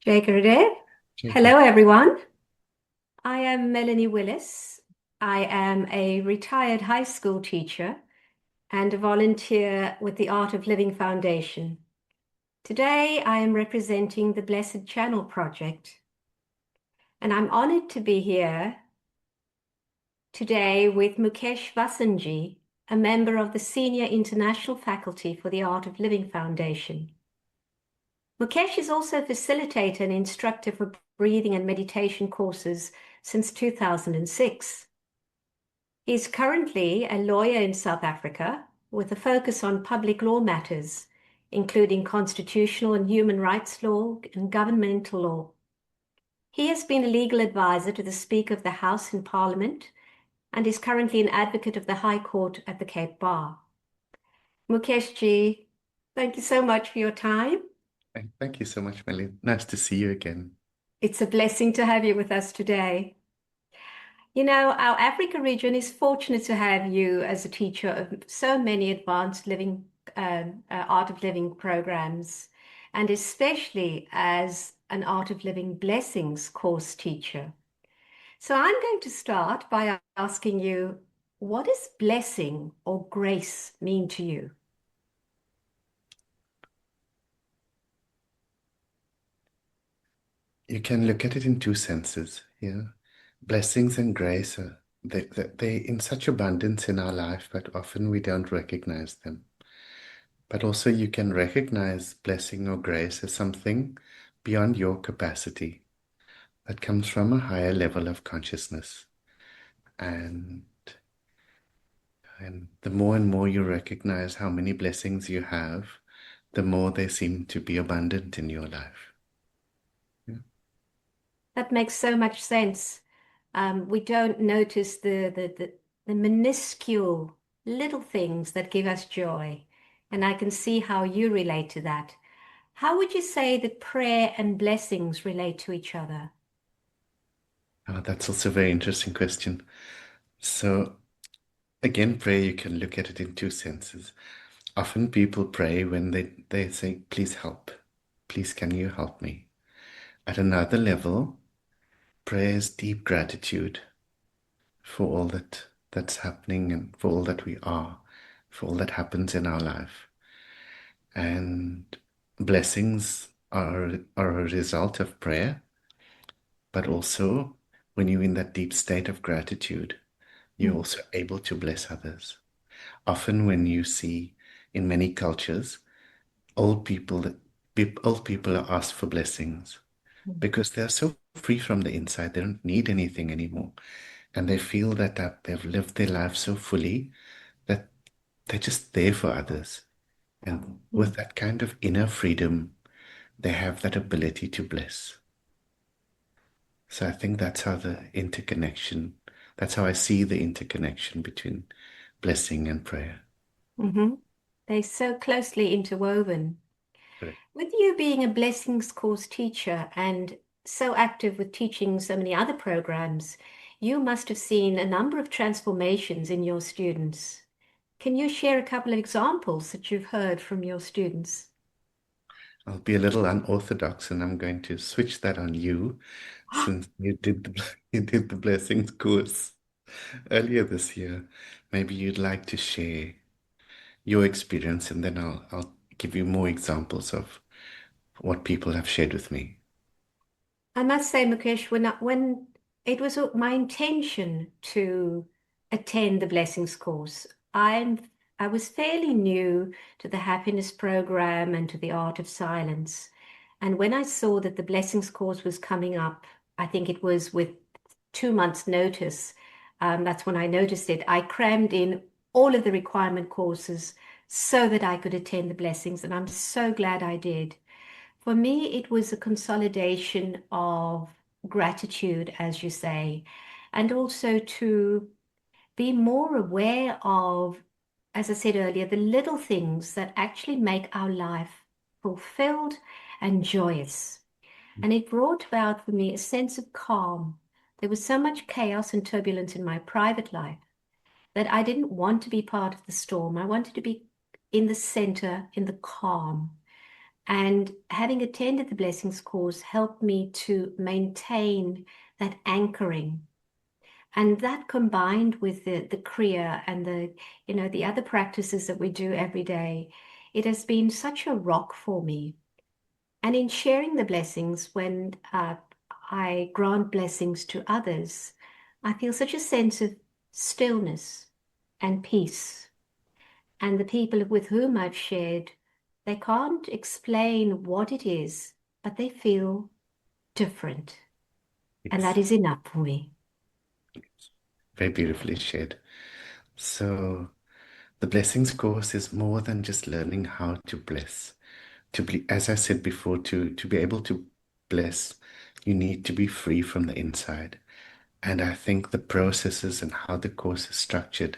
Jacob. Jacob. Hello, everyone. I am Melanie Willis. I am a retired high school teacher and a volunteer with the Art of Living Foundation. Today, I am representing the Blessed Channel Project, and I'm honored to be here today with Mukesh Vassen, a member of the Senior International Faculty for the Art of Living Foundation. Mukesh is also a facilitator and instructor for breathing and meditation courses since 2006. He is currently a lawyer in South Africa with a focus on public law matters, including constitutional and human rights law and governmental law. He has been a legal advisor to the Speaker of the House in Parliament and is currently an advocate of the High Court at the Cape Bar. Mukesh ji, thank you so much for your time. Thank you so much, Melanie. Nice to see you again. It's a blessing to have you with us today. You know, our Africa region is fortunate to have you as a teacher of so many advanced living, art of living programs, and especially as an art of living blessings course teacher. So I'm going to start by asking you, what does blessing or grace mean to you? You can look at it in two senses. Blessings and grace are they in such abundance in our life, but often we don't recognize them. But also you can recognize blessing or grace as something beyond your capacity that comes from a higher level of consciousness. And and the more and more you recognize how many blessings you have, the more they seem to be abundant in your life. Yeah. That makes so much sense. We don't notice the minuscule little things that give us joy. And I can see how you relate to that. How would you say that prayer and blessings relate to each other? That's also a very interesting question. So, again, prayer, you can look at it in two senses. Often people pray when they say, please help. Please, can you help me? At another level, prayer is deep gratitude for all that's happening and for all that we are, for all that happens in our life. And blessings are a result of prayer, but also when you're in that deep state of gratitude, you're Mm, also able to bless others. Often, when you see in many cultures, old people are asked for blessings mm, because they're so free from the inside, they don't need anything anymore, and they feel that they've lived their life so fully that they're just there for others. And mm. with that kind of inner freedom, they have that ability to bless. So I think that's how I see the interconnection between blessing and prayer. Mm-hmm. They're so closely interwoven. Correct. With you being a blessings course teacher and so active with teaching so many other programs, you must have seen a number of transformations in your students. Can you share a couple of examples that you've heard from your students? I'll be a little unorthodox and I'm going to switch that on you since you did the blessings course earlier this year. Maybe you'd like to share your experience and then I'll give you more examples of what people have shared with me. I must say, Mukesh, when it was my intention to attend the blessings course, I was fairly new to the happiness program and to the art of silence. And when I saw that the blessings course was coming up, I think it was with 2 months' notice. That's when I noticed it. I crammed in all of the requirement courses so that I could attend the blessings, and I'm so glad I did. For me, it was a consolidation of gratitude, as you say, and also to be more aware of, as I said earlier, the little things that actually make our life fulfilled and joyous. And it brought about for me a sense of calm. There was so much chaos and turbulence in my private life that I didn't want to be part of the storm. I wanted to be in the center, in the calm. And having attended the Blessings course helped me to maintain that anchoring. And that combined with the Kriya and the other practices that we do every day, it has been such a rock for me. And in sharing the blessings, when I grant blessings to others, I feel such a sense of stillness and peace. And the people with whom I've shared, they can't explain what it is, but they feel different. And that It's is enough for me. very beautifully shared. So, the blessings course is more than just learning how to bless. To be, as I said before, to be able to bless, you need to be free from the inside. And I think the processes and how the course is structured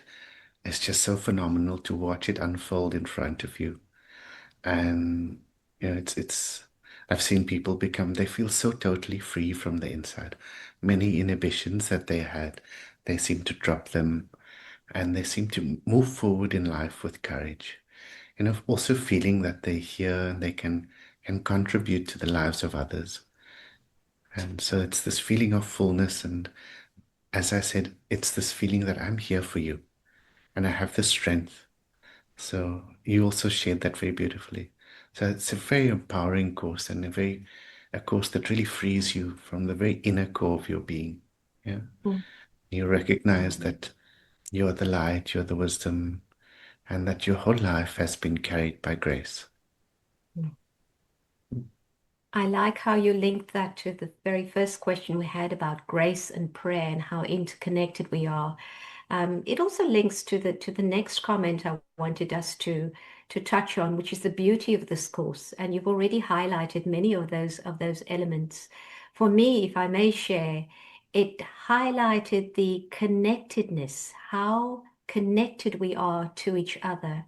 is just so phenomenal to watch it unfold in front of you. And it's I've seen people become, they feel so totally free from the inside. Many inhibitions that they had, they seem to drop them, and they seem to move forward in life with courage. Also feeling that they're here and they can contribute to the lives of others. And so it's this feeling of fullness. And as I said, it's this feeling that I'm here for you and I have the strength. So you also shared that very beautifully. So it's a very empowering course, and a course that really frees you from the very inner core of your being. Yeah. Mm, You recognize that you're the light, you're the wisdom, and that your whole life has been carried by grace. mm. I like how you linked that to the very first question we had about grace and prayer and how interconnected we are. It also links to the next comment I wanted us to touch on, which is the beauty of this course. And you've already highlighted many of those elements. For me, if I may share, it highlighted the connectedness, how connected we are to each other,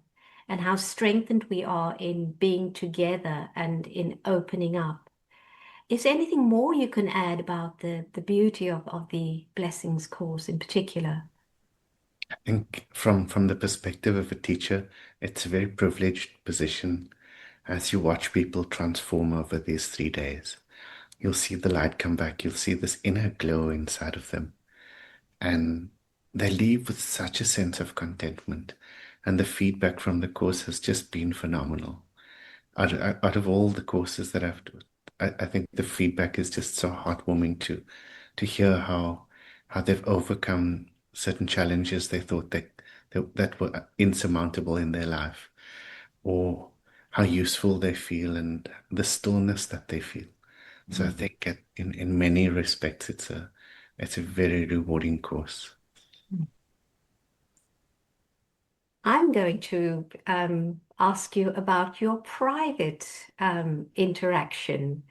and how strengthened we are in being together and in opening up. Is there anything more you can add about the beauty of the blessings course in particular? I think from the perspective of a teacher, it's a very privileged position as you watch people transform over these 3 days. You'll see the light come back, you'll see this inner glow inside of them, and they leave with such a sense of contentment. And the feedback from the course has just been phenomenal. Out of all the courses that I've done, I think the feedback is just so heartwarming to hear how they've overcome certain challenges they thought that were insurmountable in their life, or how useful they feel and the stillness that they feel. So I think in many respects it's a very rewarding course. I'm going to ask you about your private interaction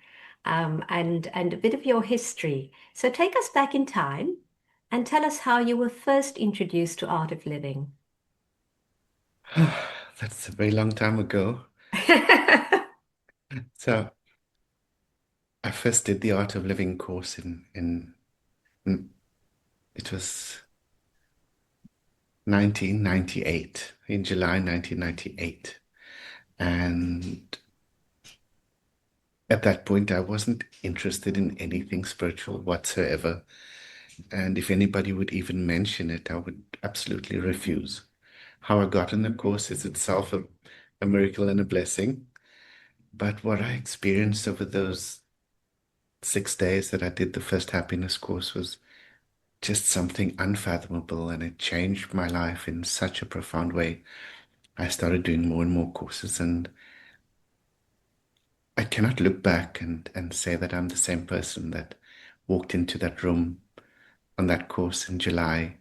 and a bit of your history. So take us back in time and tell us how you were first introduced to Art of Living. That's a very long time ago. So I first did the Art of Living course in it was 1998, in July 1998. And at that point, I wasn't interested in anything spiritual whatsoever. And if anybody would even mention it, I would absolutely refuse. How I got in the course is itself a miracle and a blessing. But what I experienced over those 6 days that I did the first happiness course was just something unfathomable, and it changed my life in such a profound way. I started doing more and more courses, and I cannot look back and say that I'm the same person that walked into that room on that course in July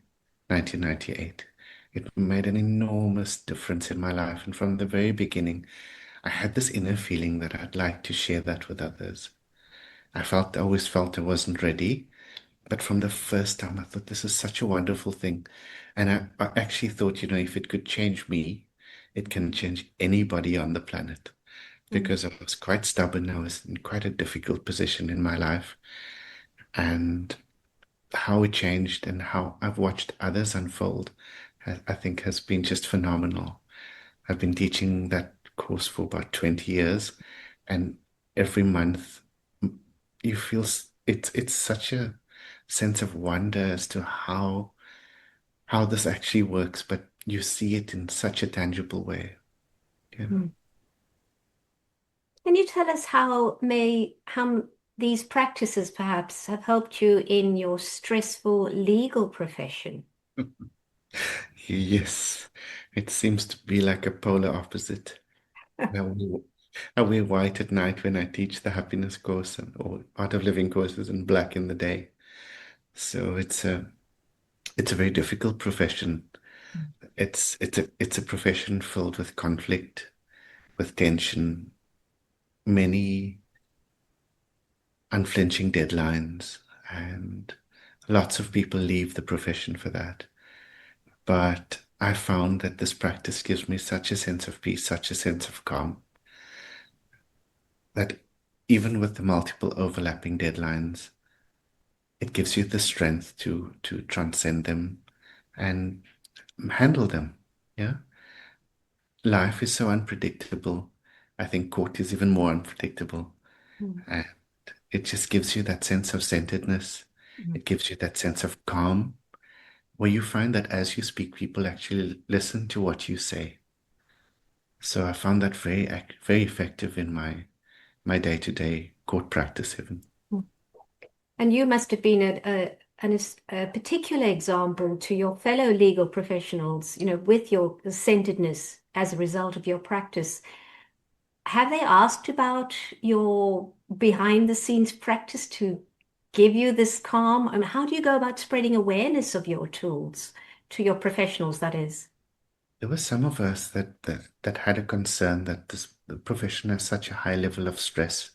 1998. It made an enormous difference in my life. And from the very beginning, I had this inner feeling that I'd like to share that with others. I always felt I wasn't ready. But from the first time, I thought this is such a wonderful thing. And I actually thought, if it could change me, it can change anybody on the planet. Mm, Because I was quite stubborn. I was in quite a difficult position in my life. And how it changed and how I've watched others unfold, I think has been just phenomenal. I've been teaching that course for about 20 years, And every month you feel it's such a sense of wonder as to how this actually works, but you see it in such a tangible way. Yeah. Mm. Can you tell us how these practices perhaps have helped you in your stressful legal profession? Yes, it seems to be like a polar opposite. Now I wear white at night when I teach the happiness course or art of living courses and black in the day. So it's a very difficult profession. It's a profession filled with conflict, with tension, many unflinching deadlines, and lots of people leave the profession for that. But I found that this practice gives me such a sense of peace, such a sense of calm, that even with the multiple overlapping deadlines, it gives you the strength to transcend them and handle them. Yeah. Life is so unpredictable. I think court is even more unpredictable. Mm, And it just gives you that sense of centeredness. mm, It gives you that sense of calm, where you find that as you speak, people actually listen to what you say. So I found that very effective in my day-to-day court practice even. mm. And you must have been a particular example to your fellow legal professionals, with your centeredness as a result of your practice. Have they asked about your behind the scenes practice to give you this calm? And how do you go about spreading awareness of your tools to your professionals, that is? There were some of us that had a concern that the profession has such a high level of stress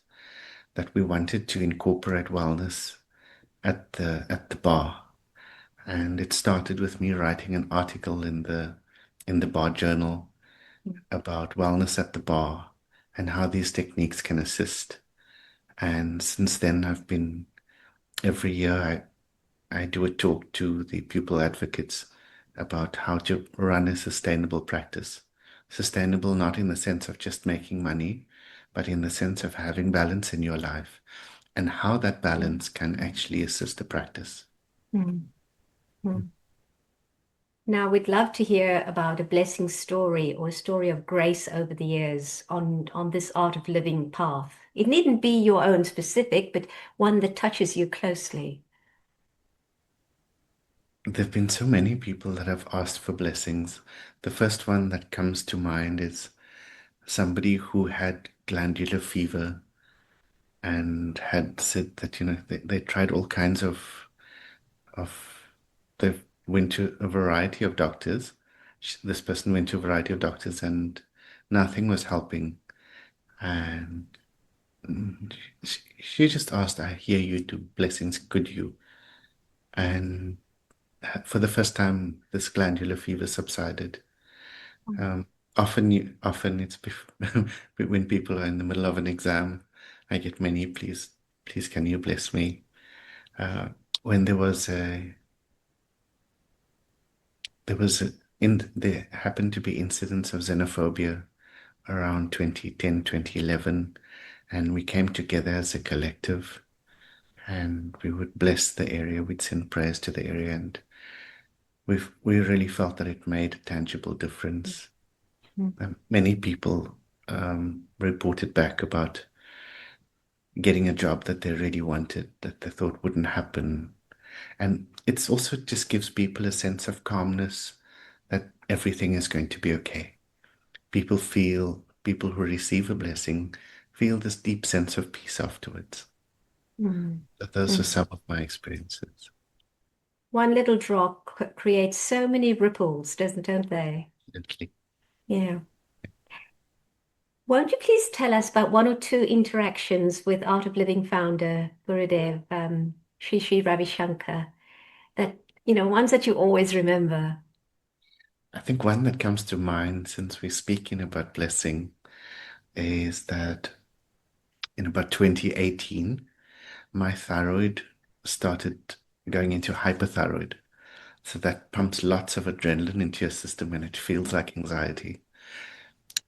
that we wanted to incorporate wellness at the bar. And it started with me writing an article in the bar journal about wellness at the bar and how these techniques can assist. And since then, I've been every year I do a talk to the pupil advocates about how to run a sustainable practice. Sustainable not in the sense of just making money, but in the sense of having balance in your life and how that balance can actually assist the practice. Mm, mm. Now, we'd love to hear about a blessing story or a story of grace over the years on this art of living path. It needn't be your own specific, but one that touches you closely. There have been so many people that have asked for blessings. The first one that comes to mind is somebody who had glandular fever and had said that, they tried all kinds of they went to a variety of doctors. This person went to a variety of doctors and nothing was helping. And she just asked, I hear you do blessings, could you? And for the first time, this glandular fever subsided. Um, often it's when people are in the middle of an exam, I get many, please, can you bless me? Uh, when there happened to be incidents of xenophobia around 2010, 2011, and we came together as a collective and we would bless the area, we'd send prayers to the area, and we really felt that it made a tangible difference. Mm, Many people reported back about getting a job that they really wanted, that they thought wouldn't happen. And it's also just gives people a sense of calmness that everything is going to be okay. People who receive a blessing feel this deep sense of peace afterwards. mm, But those are mm. some of my experiences. One little drop creates so many ripples, don't they? Definitely. Yeah. Won't you please tell us about one or two interactions with Art of Living founder Gurudev, Sri Sri Ravi Shankar, that, ones that you always remember? I think one that comes to mind since we're speaking about blessing is that in about 2018, my thyroid started going into hyperthyroid. So that pumps lots of adrenaline into your system and it feels like anxiety.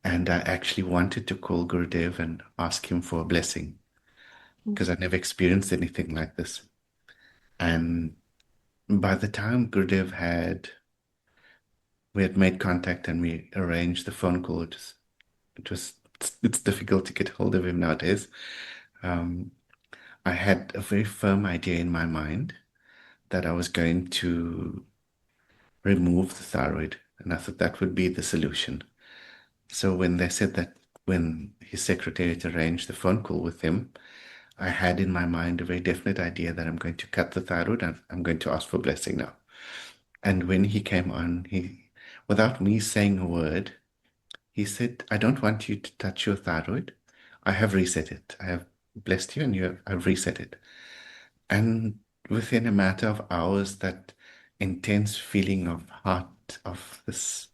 And I actually wanted to call Gurudev and ask him for a blessing because I never experienced anything like this. And by the time we had made contact and we arranged the phone call, it's difficult to get hold of him nowadays. Um, I had a very firm idea in my mind that I was going to remove the thyroid, and I thought that would be the solution. So when they said that, when his secretariat arranged the phone call with him, I had in my mind a very definite idea that I'm going to cut the thyroid and I'm going to ask for blessing now. And when he came on, without me saying a word, he said, I don't want you to touch your thyroid. I have reset it. I have blessed you and I've reset it. And within a matter of hours, that intense feeling of heart, of this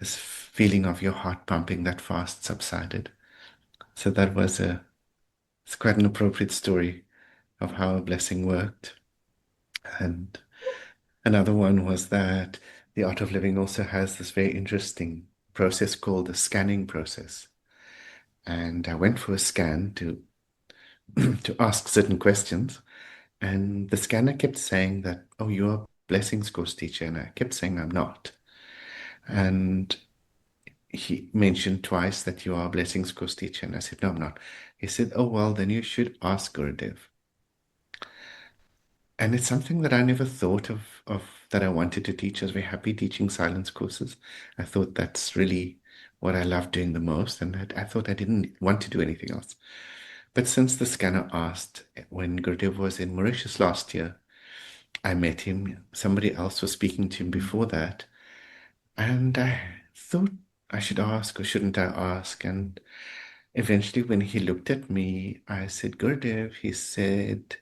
feeling of your heart pumping that fast subsided. So it's quite an appropriate story of how a blessing worked. And another one was that the art of living also has this very interesting process called the scanning process. And I went for a scan to to ask certain questions, and the scanner kept saying that, "Oh, you're a blessings course teacher," and I kept saying I'm not. And he mentioned twice that you are a blessings course teacher, and I said, "No, I'm not." He said, "Oh, well, then you should ask Gurudev." And it's something that I never thought of that I wanted to teach. I was very happy teaching silence courses. I thought that's really what I love doing the most, and I thought I didn't want to do anything else. But since the scanner asked, when Gurudev was in Mauritius last year, I met him. Somebody else was speaking to him before that, and I thought I should ask or shouldn't I ask? And eventually, when he looked at me, I said, Gurudev, he said,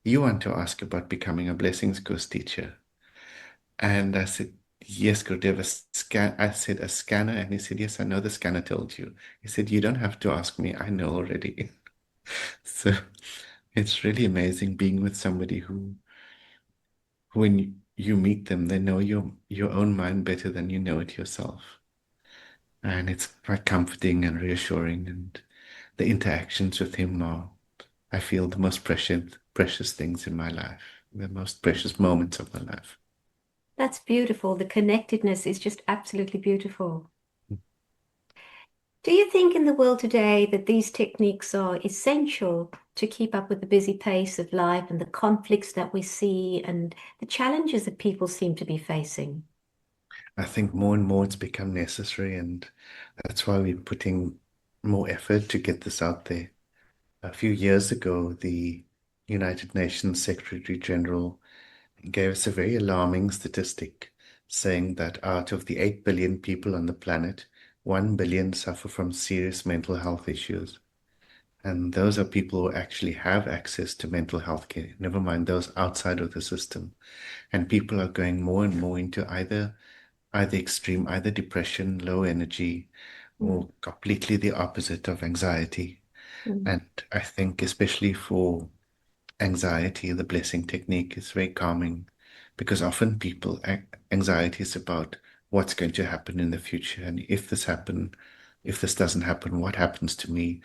you want to ask about becoming a blessings course teacher? And I said, yes, Gurudev, I said, a scanner. And he said, yes, I know the scanner told you. He said, you don't have to ask me. I know already. So it's really amazing being with somebody who, when you meet them, they know your own mind better than you know it yourself. And it's quite comforting and reassuring. And the interactions with him are, I feel, the most precious things in my life, the most precious moments of my life. That's beautiful. The connectedness is just absolutely beautiful. Do you think in the world today that these techniques are essential to keep up with the busy pace of life and the conflicts that we see and the challenges that people seem to be facing? I think more and more it's become necessary, and that's why we're putting more effort to get this out there. A few years ago, the United Nations Secretary General gave us a very alarming statistic saying that out of the 8 billion people on the planet, 1 billion suffer from serious mental health issues. And those are people who actually have access to mental health care, never mind those outside of the system. And people are going more and more into either extreme, either depression, low energy, Mm, or completely the opposite of anxiety. mm, And I think especially for anxiety, the blessing technique is very calming because often anxiety is about what's going to happen in the future. And if this doesn't happen, what happens to me?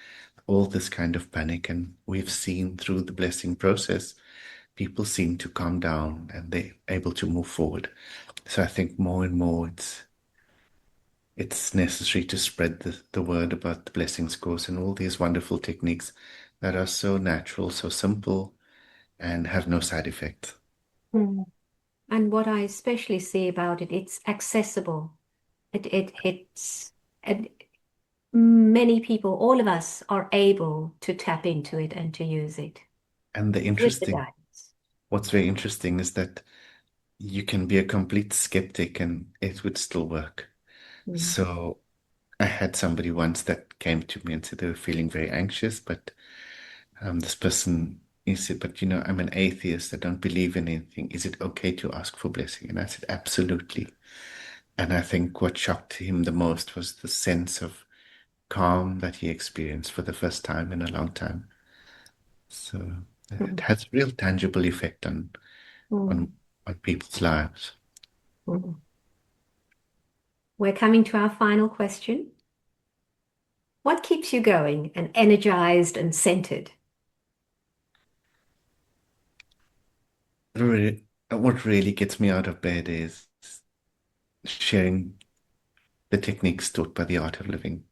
All this kind of panic. And we've seen through the blessing process, people seem to calm down and they're able to move forward. So I think more and more it's necessary to spread the word about the blessings course and all these wonderful techniques that are so natural, so simple, and have no side effects. mm. And what I especially see about it, it's accessible. It's and many people, all of us are able to tap into it and to use it And with the guidance. what's very interesting is that you can be a complete skeptic and it would still work. Mm, So I had somebody once that came to me and said they were feeling very anxious, but this person, he said, but I'm an atheist. I don't believe in anything. Is it okay to ask for blessing? And I said, absolutely. And I think what shocked him the most was the sense of calm that he experienced for the first time in a long time. So it mm, has a real tangible effect on mm, on people's lives. mm. We're coming to our final question. What keeps you going and energized and centered? What really gets me out of bed is sharing the techniques taught by the art of living.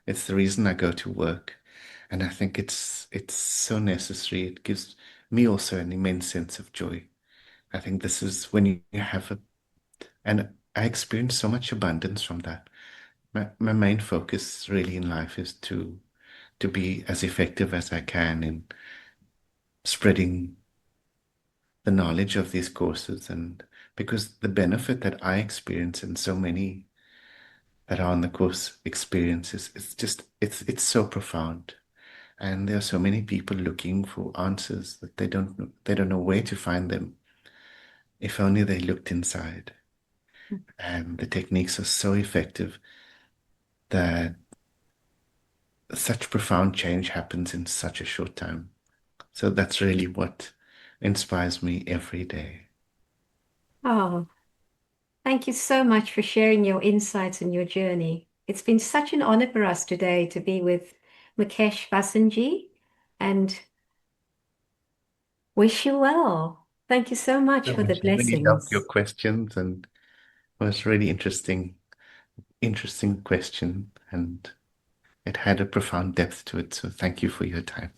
It's the reason I go to work, and I think it's so necessary. It gives me also an immense sense of joy. I think this is when you have a, and I experience so much abundance from that. My main focus really in life is to be as effective as I can in spreading the knowledge of these courses, and because the benefit that I experience and so many that are on the course experiences, it's just it's so profound. And there are so many people looking for answers that they don't know where to find them. If only they looked inside. And the techniques are so effective that such profound change happens in such a short time. So that's really what inspires me every day. Oh, thank you so much for sharing your insights and your journey. It's been such an honor for us today to be with Mukesh Vasenji and wish you well. Thank you so much So for the much. I really loved your blessings. questions, and it was really interesting question, and it had a profound depth to it. So thank you for your time.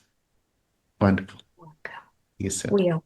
Wonderful. Welcome. You said. We are.